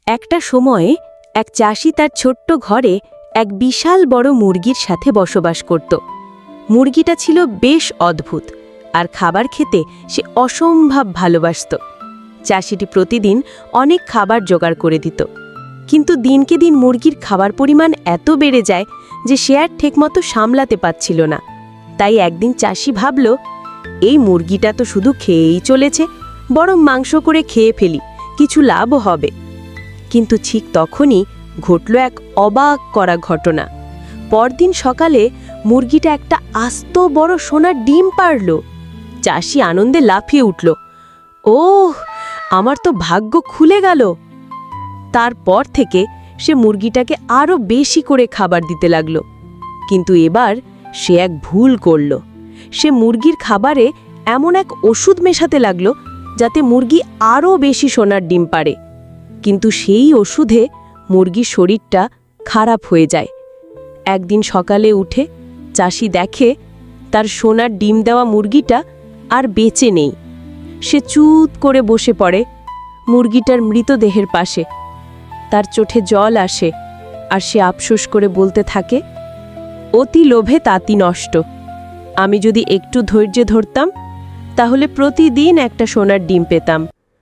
একটা সময়ে এক চাষি তার ছোট্ট ঘরে এক বিশাল বড় মুরগির সাথে বসবাস করত। মুরগিটা ছিল বেশ অদ্ভুত, আর খাবার খেতে সে অসম্ভব ভালোবাসত। চাষিটি প্রতিদিন অনেক খাবার জোগাড় করে দিত, কিন্তু দিনকে দিন মুরগির খাবার পরিমাণ এত বেড়ে যায় যে সে আর ঠিকমতো সামলাতে পারছিল না। তাই একদিন চাষি ভাবল, এই মুরগিটা তো শুধু খেয়েই চলেছে, বরং মাংস করে খেয়ে ফেলি, কিছু লাভও হবে। কিন্তু ঠিক তখনই ঘটল এক অবাক করা ঘটনা। পরদিন সকালে মুরগিটা একটা আস্ত বড় সোনার ডিম পাড়ল। চাষি আনন্দে লাফিয়ে উঠল, ওহ, আমার তো ভাগ্য খুলে গেল। তারপর থেকে সে মুরগিটাকে আরও বেশি করে খাবার দিতে লাগল। কিন্তু এবার সে এক ভুল করল। সে মুরগির খাবারে এমন এক ওষুধ মেশাতে লাগল যাতে মুরগি আরও বেশি সোনার ডিম পাড়ে। কিন্তু সেই ওষুধে মুরগির শরীরটা খারাপ হয়ে যায়। একদিন সকালে উঠে চাষি দেখে তার সোনার ডিম দেওয়া মুরগিটা আর বেঁচে নেই। সে চুপ করে বসে পড়ে মুরগিটার মৃতদেহের পাশে। তার চোখে জল আসে, আর সে আফসোস করে বলতে থাকে, অতি লোভে তাতি নষ্ট। আমি যদি একটু ধৈর্য ধরতাম, তাহলে প্রতিদিন একটা সোনার ডিম পেতাম।